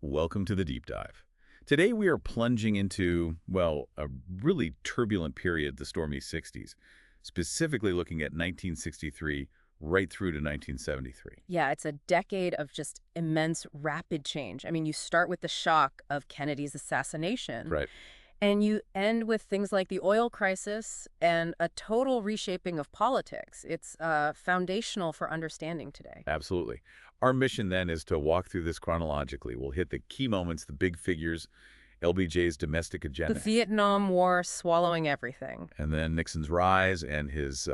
Welcome to the deep dive. Today we are plunging into, well, a really turbulent period, the Stormy Sixties, specifically looking at 1963 right through to 1973. Yeah, it's a decade of just immense, rapid change. I mean, you start with the shock of Kennedy's assassination, Right. and you end with things like the oil crisis and a total reshaping of politics. It's foundational for understanding today. Absolutely. Our mission then is to walk through this chronologically. We'll hit the key moments, the big figures, LBJ's domestic The agenda, Vietnam War swallowing everything. and then Nixon's rise and his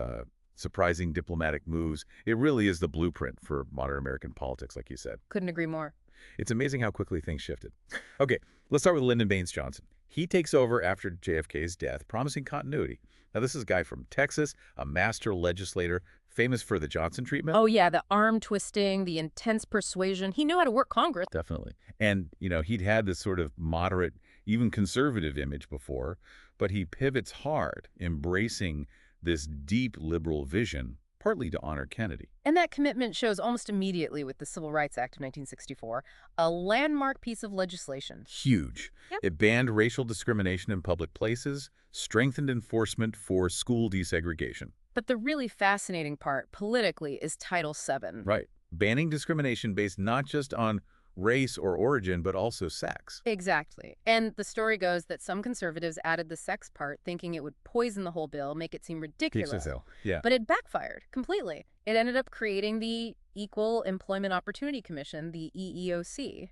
surprising diplomatic moves. It really is the blueprint for modern American politics, like you said. Couldn't agree more. It's amazing how quickly things shifted. Okay, let's start with Lyndon B. Johnson. He takes over after JFK's death, promising continuity. Now, this is a guy from Texas, a master legislator, famous for the Johnson treatment. Oh, yeah, the arm twisting, the intense persuasion. He knew how to work Congress. Definitely. And, he'd had this sort of moderate, even conservative image before, but he pivots hard, embracing this deep liberal vision, partly to honor Kennedy. And that commitment shows almost immediately with the Civil Rights Act of 1964, a landmark piece of legislation. Huge. Yep. It banned racial discrimination in public places, strengthened enforcement for school desegregation. But the really fascinating part, politically, is Title VII. Right. Banning discrimination based not just on race or origin, but also sex. Exactly. And the story goes that some conservatives added the sex part, thinking it would poison the whole bill, make it seem ridiculous. Yeah. But it backfired completely. It ended up creating the Equal Employment Opportunity Commission, the EEOC.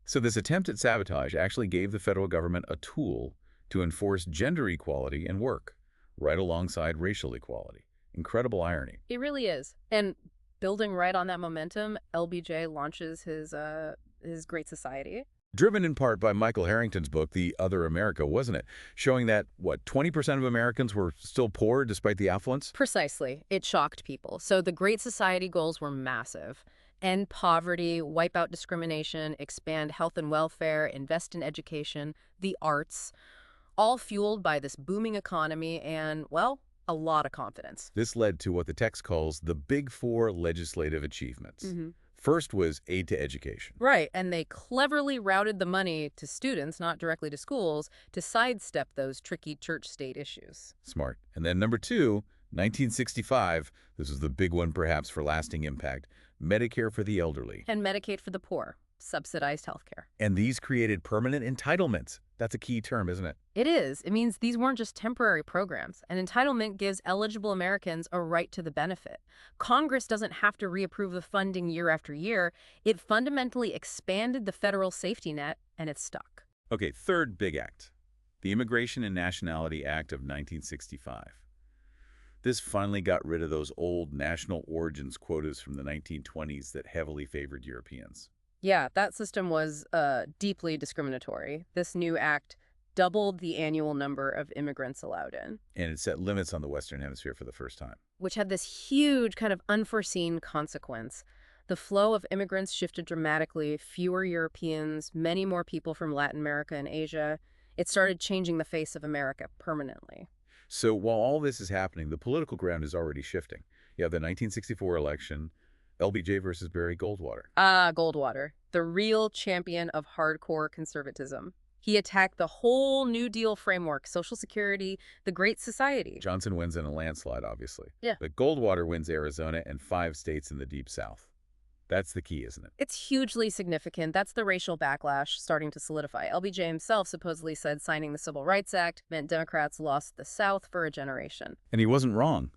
So this attempt at sabotage actually gave the federal government a tool to enforce gender equality in work, right alongside racial equality. Incredible irony. It really is. And building right on that momentum, LBJ launches his Great Society. Driven in part by Michael Harrington's book, The Other America, wasn't it? Showing that, 20% of Americans were still poor despite the affluence? Precisely. It shocked people. So the Great Society goals were massive. End poverty, wipe out discrimination, expand health and welfare, invest in education, the arts, all fueled by this booming economy and, well, a lot of confidence. This led to what the text calls the Big Four legislative achievements. First was aid to education. Right, and they cleverly routed the money to students, not directly to schools, to sidestep those tricky church-state issues. Smart. And then number two, 1965, this was the big one perhaps for lasting impact, Medicare for the elderly. And Medicaid for the poor, subsidized health care. And these created permanent entitlements. That's a key term, isn't it? It is. It means these weren't just temporary programs. An entitlement gives eligible Americans a right to the benefit. Congress doesn't have to reapprove the funding year after year. It fundamentally expanded the federal safety net, and it's stuck. Okay, third big act, the Immigration and Nationality Act of 1965. This finally got rid of those old national origins quotas from the 1920s that heavily favored Europeans. Yeah, that system was deeply discriminatory. This new act doubled the annual number of immigrants allowed in. And it set limits on the Western Hemisphere for the first time. Which had this huge kind of unforeseen consequence. The flow of immigrants shifted dramatically, fewer Europeans, many more people from Latin America and Asia. It started changing the face of America permanently. So while all this is happening, the political ground is already shifting. You have the 1964 election, LBJ versus Barry Goldwater. Goldwater, the real champion of hardcore conservatism. He attacked the whole New Deal framework, Social Security, the Great Society. Johnson wins in a landslide, obviously. Yeah. But Goldwater wins Arizona and 5 states in the Deep South. That's the key, isn't it? It's hugely significant. That's the racial backlash starting to solidify. LBJ himself supposedly said signing the Civil Rights Act meant Democrats lost the South for a generation. And he wasn't wrong.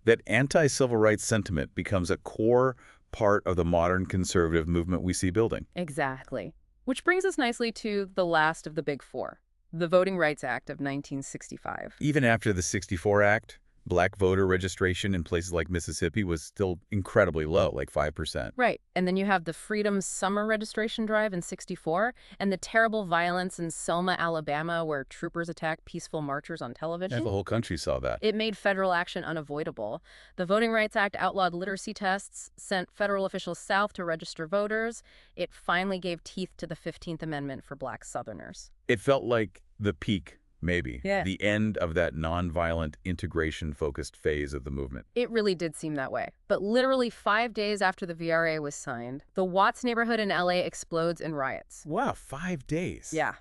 That anti-civil rights sentiment becomes a core part of the modern conservative movement we see building. Exactly. Which brings us nicely to the last of the big four, the Voting Rights Act of 1965. Even after the '64 Act, black voter registration in places like Mississippi was still incredibly low, like 5%. Right. And then you have the Freedom Summer Registration Drive in '64 and the terrible violence in Selma, Alabama, where troopers attacked peaceful marchers on television. Yeah, the whole country saw that. It made federal action unavoidable. The Voting Rights Act outlawed literacy tests, sent federal officials south to register voters. It finally gave teeth to the 15th Amendment for black Southerners. It felt like the peak Maybe. Yeah. The end of that nonviolent, integration-focused phase of the movement. It really did seem that way. But literally 5 days after the VRA was signed, the Watts neighborhood in LA explodes in riots. Wow, 5 days. Yeah.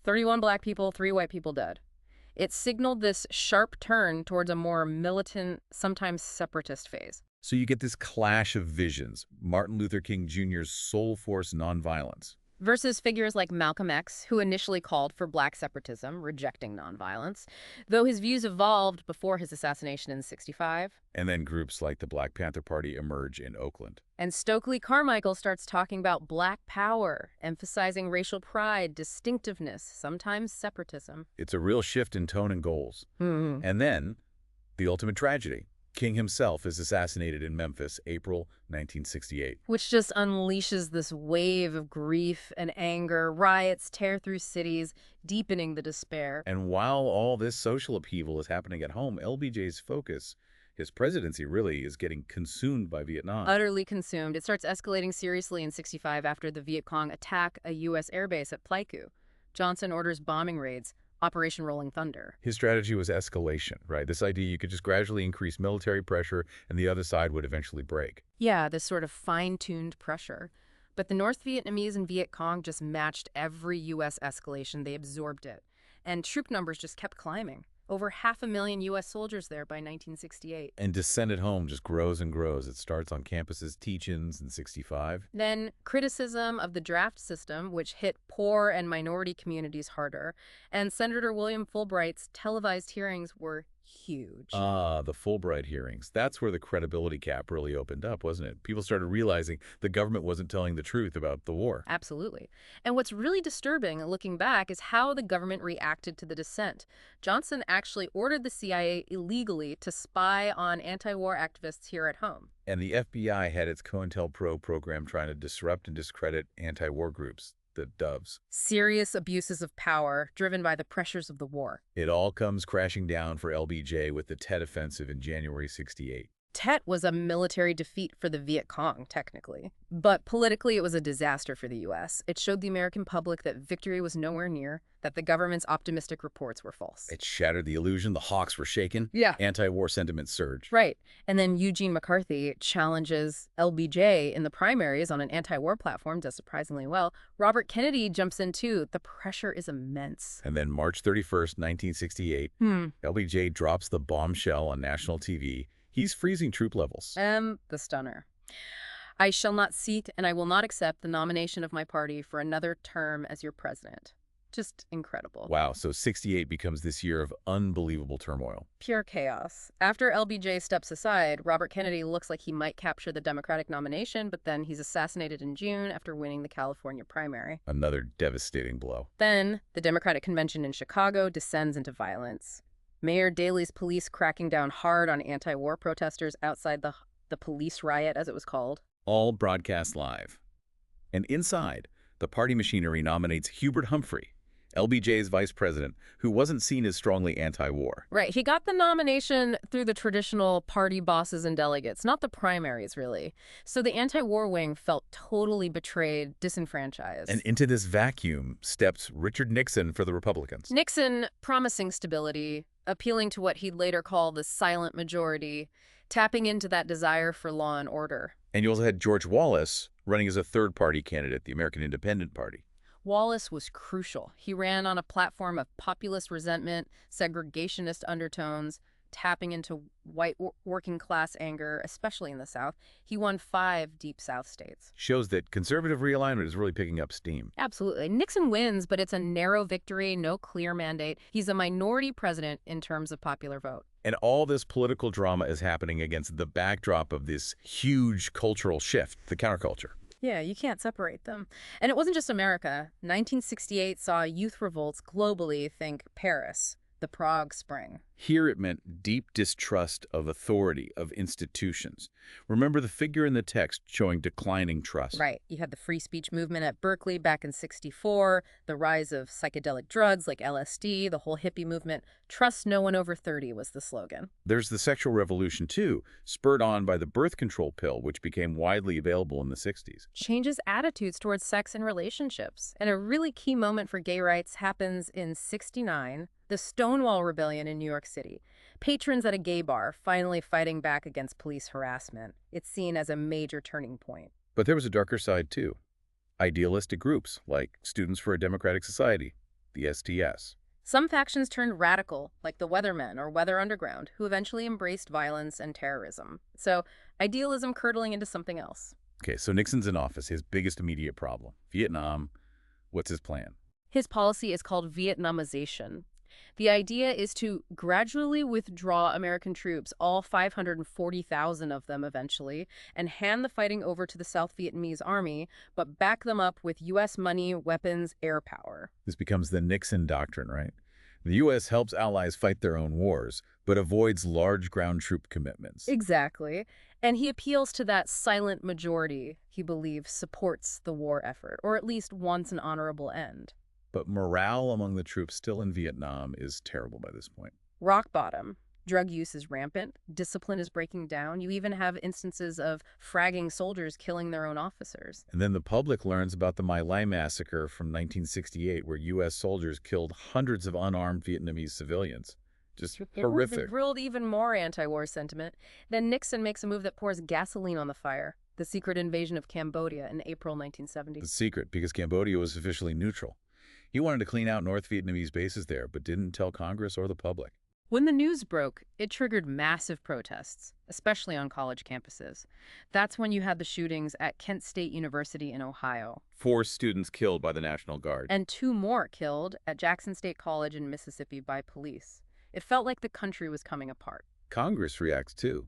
31 black people, 3 white people dead. It signaled this sharp turn towards a more militant, sometimes separatist phase. So you get this clash of visions. Martin Luther King Jr.'s soul force nonviolence. Versus figures like Malcolm X, who initially called for black separatism, rejecting nonviolence, though his views evolved before his assassination in '65. And then groups like the Black Panther Party emerge in Oakland. And Stokely Carmichael starts talking about black power, emphasizing racial pride, distinctiveness, sometimes separatism. It's a real shift in tone and goals. And then, the ultimate tragedy. King himself is assassinated in Memphis, April 1968. Which just unleashes this wave of grief and anger. Riots tear through cities, deepening the despair. And while all this social upheaval is happening at home, LBJ's focus, his presidency really, is getting consumed by Vietnam. Utterly consumed. It starts escalating seriously in '65 after the Viet Cong attack a U.S. airbase at Pleiku. Johnson orders bombing raids, Operation Rolling Thunder. His strategy was escalation, right? This idea you could just gradually increase military pressure and the other side would eventually break. Yeah, this sort of fine-tuned pressure. But the North Vietnamese and Viet Cong just matched every U.S. escalation. They absorbed it. And troop numbers just kept climbing. Over 500,000 U.S. soldiers there by 1968. And dissent at home just grows and grows. It starts on campuses, teach-ins in '65. Then criticism of the draft system, which hit poor and minority communities harder. And Senator William Fulbright's televised hearings were huge. The Fulbright hearings. That's where the credibility cap really opened up, wasn't it? People started realizing the government wasn't telling the truth about the war. Absolutely. And what's really disturbing, looking back, is how the government reacted to the dissent. Johnson actually ordered the CIA illegally to spy on anti-war activists here at home. And the FBI had its COINTELPRO program trying to disrupt and discredit anti-war groups, the Doves. Serious abuses of power driven by the pressures of the war. It all comes crashing down for LBJ with the Tet Offensive in January '68. Tet was a military defeat for the Viet Cong, technically. But politically, it was a disaster for the U.S. It showed the American public that victory was nowhere near, that the government's optimistic reports were false. It shattered the illusion. The hawks were shaken. Yeah. Anti-war sentiment surged. Right. And then Eugene McCarthy challenges LBJ in the primaries on an anti-war platform, does surprisingly well. Robert Kennedy jumps in too. The pressure is immense. And then March 31st, 1968, LBJ drops the bombshell on national TV. He's freezing troop levels. The stunner. I shall not seat and I will not accept the nomination of my party for another term as your president. Just incredible. Wow, so '68 becomes this year of unbelievable turmoil. Pure chaos. After LBJ steps aside, Robert Kennedy looks like he might capture the Democratic nomination, but then he's assassinated in June after winning the California primary. Another devastating blow. Then, the Democratic convention in Chicago descends into violence. Mayor Daley's police cracking down hard on anti-war protesters outside the police riot, as it was called. All broadcast live. And inside, the party machinery nominates Hubert Humphrey, LBJ's vice president, who wasn't seen as strongly anti-war. Right. He got the nomination through the traditional party bosses and delegates, not the primaries, really. So the anti-war wing felt totally betrayed, disenfranchised. And into this vacuum steps Richard Nixon for the Republicans. Nixon promising stability, appealing to what he'd later call the silent majority, tapping into that desire for law and order. And you also had George Wallace running as a third-party candidate, the American Independent Party. Wallace was crucial. He ran on a platform of populist resentment, segregationist undertones, tapping into white working-class anger, especially in the South. He won 5 Deep South states. Shows that conservative realignment is really picking up steam. Absolutely. Nixon wins, but it's a narrow victory, no clear mandate. He's a minority president in terms of popular vote. And all this political drama is happening against the backdrop of this huge cultural shift, the counterculture. Yeah, you can't separate them. And it wasn't just America. 1968 saw youth revolts globally, think Paris, the Prague Spring. Here it meant deep distrust of authority, of institutions. Remember the figure in the text showing declining trust. Right. You had the free speech movement at Berkeley back in '64, the rise of psychedelic drugs like LSD, the whole hippie movement. Trust no one over 30 was the slogan. There's the sexual revolution, too, spurred on by the birth control pill, which became widely available in the '60s. Changes attitudes towards sex and relationships. And a really key moment for gay rights happens in '69. The Stonewall Rebellion in New York City. Patrons at a gay bar finally fighting back against police harassment. It's seen as a major turning point. But there was a darker side, too. Idealistic groups, like Students for a Democratic Society, the STS. Some factions turned radical, like the Weathermen or Weather Underground, who eventually embraced violence and terrorism. So, idealism curdling into something else. Okay, so Nixon's in office, his biggest immediate problem. Vietnam, what's his plan? His policy is called Vietnamization. The idea is to gradually withdraw American troops, all 540,000 of them eventually, and hand the fighting over to the South Vietnamese army, but back them up with U.S. money, weapons, air power. This becomes the Nixon doctrine, right? The U.S. helps allies fight their own wars, but avoids large ground troop commitments. Exactly. And he appeals to that silent majority he believes supports the war effort, or at least wants an honorable end. But morale among the troops still in Vietnam is terrible by this point. Rock bottom. Drug use is rampant. Discipline is breaking down. You even have instances of fragging soldiers killing their own officers. And then the public learns about the My Lai massacre from 1968, where U.S. soldiers killed hundreds of unarmed Vietnamese civilians. Just horrific. It grilled even more anti-war sentiment. Then Nixon makes a move that pours gasoline on the fire. The secret invasion of Cambodia in April 1970. The secret, because Cambodia was officially neutral. He wanted to clean out North Vietnamese bases there, but didn't tell Congress or the public. When the news broke, it triggered massive protests, especially on college campuses. That's when you had the shootings at Kent State University in Ohio. 4 students killed by the National Guard. And 2 more killed at Jackson State College in Mississippi by police. It felt like the country was coming apart. Congress reacts too.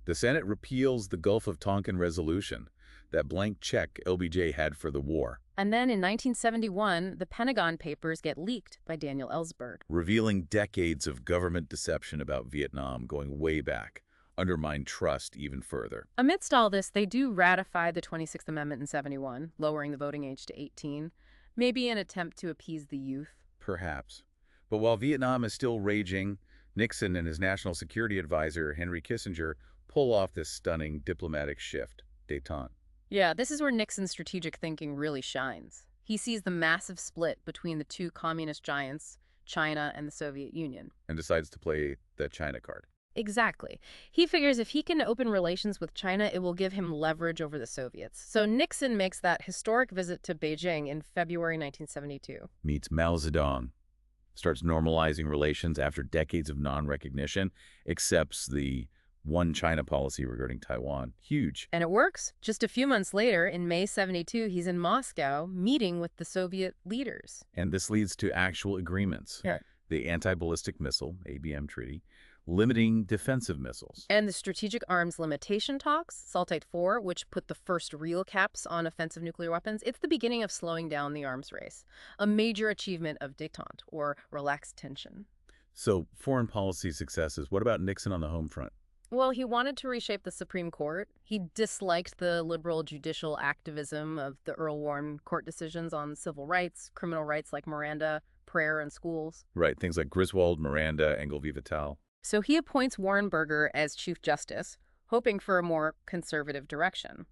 The Senate repeals the Gulf of Tonkin Resolution, that blank check LBJ had for the war. And then in 1971, the Pentagon Papers get leaked by Daniel Ellsberg. Revealing decades of government deception about Vietnam going way back, undermined trust even further. Amidst all this, they do ratify the 26th Amendment in 71, lowering the voting age to 18, maybe an attempt to appease the youth. Perhaps. But while Vietnam is still raging, Nixon and his national security advisor, Henry Kissinger, pull off this stunning diplomatic shift, détente. Yeah, this is where Nixon's strategic thinking really shines. He sees the massive split between the 2 communist giants, China and the Soviet Union. And decides to play the China card. Exactly. He figures if he can open relations with China, it will give him leverage over the Soviets. So Nixon makes that historic visit to Beijing in February 1972. Meets Mao Zedong. Starts normalizing relations after decades of non-recognition. Accepts the one China policy regarding Taiwan. Huge. And it works. Just a few months later, in May 72, he's in Moscow meeting with the Soviet leaders. And this leads to actual agreements. Yeah. The Anti-Ballistic Missile, ABM Treaty, limiting defensive missiles. And the Strategic Arms Limitation Talks, SALT 4, which put the first real caps on offensive nuclear weapons. It's the beginning of slowing down the arms race, a major achievement of détente, or relaxed tension. So, foreign policy successes. What about Nixon on the home front? Well, he wanted to reshape the Supreme Court. He disliked the liberal judicial activism of the Earl Warren court decisions on civil rights, criminal rights like Miranda, prayer, and schools. Right, things like Griswold, Miranda, Engel v. Vital. So he appoints Warren Burger as Chief Justice, hoping for a more conservative direction.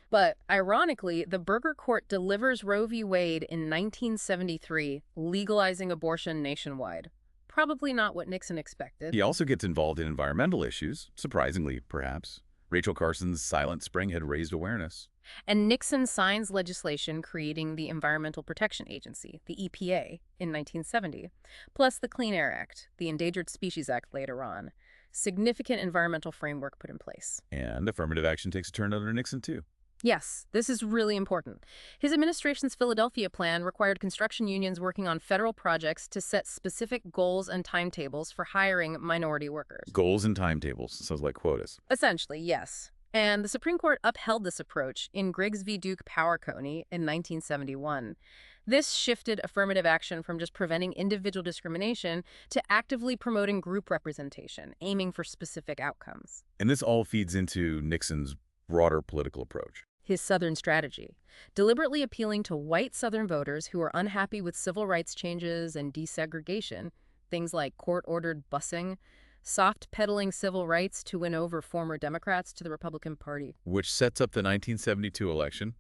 But ironically, the Burger Court delivers Roe v. Wade in 1973, legalizing abortion nationwide. Probably not what Nixon expected. He also gets involved in environmental issues, surprisingly, perhaps. Rachel Carson's Silent Spring had raised awareness. And Nixon signs legislation creating the Environmental Protection Agency, the EPA, in 1970, plus the Clean Air Act, the Endangered Species Act later on. Significant environmental framework put in place. And affirmative action takes a turn under Nixon, too. Yes, this is really important. His administration's Philadelphia plan required construction unions working on federal projects to set specific goals and timetables for hiring minority workers. Goals and timetables. Sounds like quotas. Essentially, yes. And the Supreme Court upheld this approach in Griggs v. Duke Power Coney in 1971. This shifted affirmative action from just preventing individual discrimination to actively promoting group representation, aiming for specific outcomes. And this all feeds into Nixon's broader political approach. His Southern strategy, deliberately appealing to white Southern voters who are unhappy with civil rights changes and desegregation, things like court-ordered busing, soft-pedaling civil rights to win over former Democrats to the Republican Party. Which sets up the 1972 election,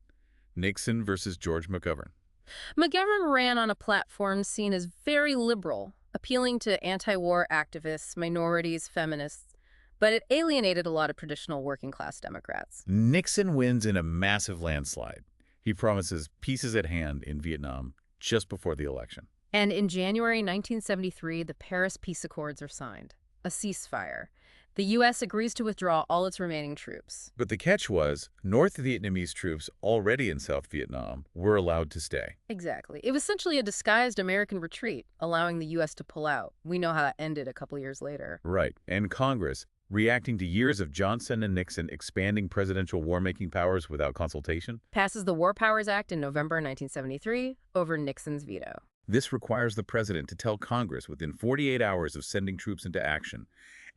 Nixon versus George McGovern. McGovern ran on a platform seen as very liberal, appealing to anti-war activists, minorities, feminists, but it alienated a lot of traditional working-class Democrats. Nixon wins in a massive landslide. He promises peace is at hand in Vietnam just before the election. And in January 1973, the Paris Peace Accords are signed, a ceasefire. The U.S. agrees to withdraw all its remaining troops. But the catch was, North Vietnamese troops already in South Vietnam were allowed to stay. Exactly. It was essentially a disguised American retreat, allowing the U.S. to pull out. We know how that ended a couple years later. Right. And Congress, reacting to years of Johnson and Nixon expanding presidential war-making powers without consultation, Passes the War Powers Act in November 1973 over Nixon's veto. this requires the president to tell Congress within 48 hours of sending troops into action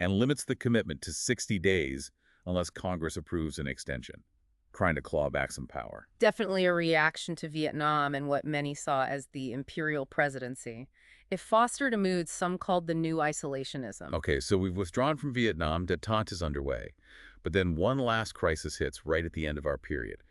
and limits the commitment to 60 days unless Congress approves an extension, trying to claw back some power. Definitely a reaction to Vietnam and what many saw as the imperial presidency. It fostered a mood some called the new isolationism. Okay, so we've withdrawn from Vietnam, détente is underway. But then one last crisis hits right at the end of our period,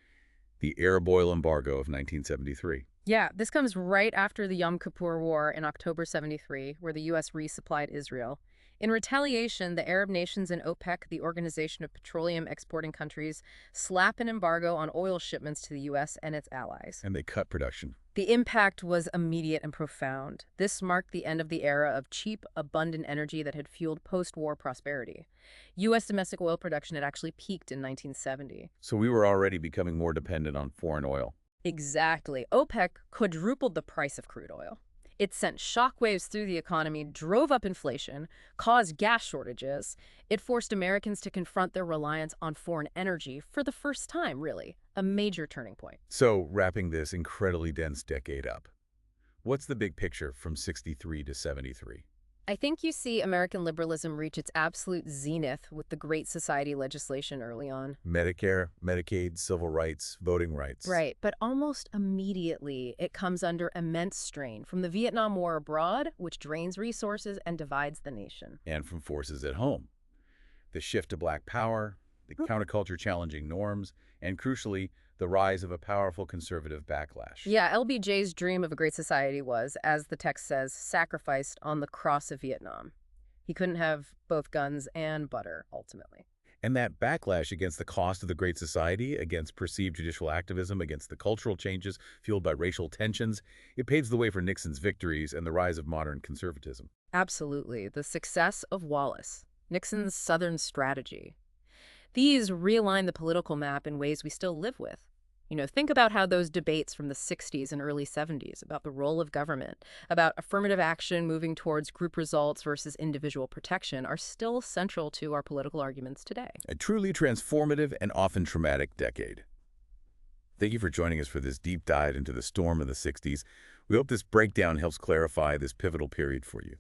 the Arab Oil Embargo of 1973. Yeah, this comes right after the Yom Kippur War in October 73, where the U.S. resupplied Israel. In retaliation, the Arab nations and OPEC, the Organization of Petroleum Exporting Countries, slap an embargo on oil shipments to the U.S. and its allies. And they cut production. The impact was immediate and profound. This marked the end of the era of cheap, abundant energy that had fueled post-war prosperity. U.S. domestic oil production had actually peaked in 1970. So we were already becoming more dependent on foreign oil. Exactly. OPEC quadrupled the price of crude oil. It sent shockwaves through the economy, drove up inflation, caused gas shortages. It forced Americans to confront their reliance on foreign energy for the first time, really. A major turning point. So, wrapping this incredibly dense decade up, what's the big picture from 63 to 73? I think you see American liberalism reach its absolute zenith with the Great Society legislation early on. Medicare, Medicaid, civil rights, voting rights. Right, but almost immediately it comes under immense strain from the Vietnam War abroad, which drains resources and divides the nation. And from forces at home. The shift to black power, the counterculture challenging norms, and crucially, the rise of a powerful conservative backlash. Yeah, LBJ's dream of a great society was, as the text says, sacrificed on the cross of Vietnam. He couldn't have both guns and butter, ultimately. And that backlash against the cost of the Great Society, against perceived judicial activism, against the cultural changes fueled by racial tensions, it paves the way for Nixon's victories and the rise of modern conservatism. Absolutely. The success of Wallace, Nixon's Southern strategy. These realign the political map in ways we still live with. Think about how those debates from the 60s and early 70s about the role of government, about affirmative action moving towards group results versus individual protection are still central to our political arguments today. A truly transformative and often traumatic decade. Thank you for joining us for this deep dive into the storm of the 60s. We hope this breakdown helps clarify this pivotal period for you.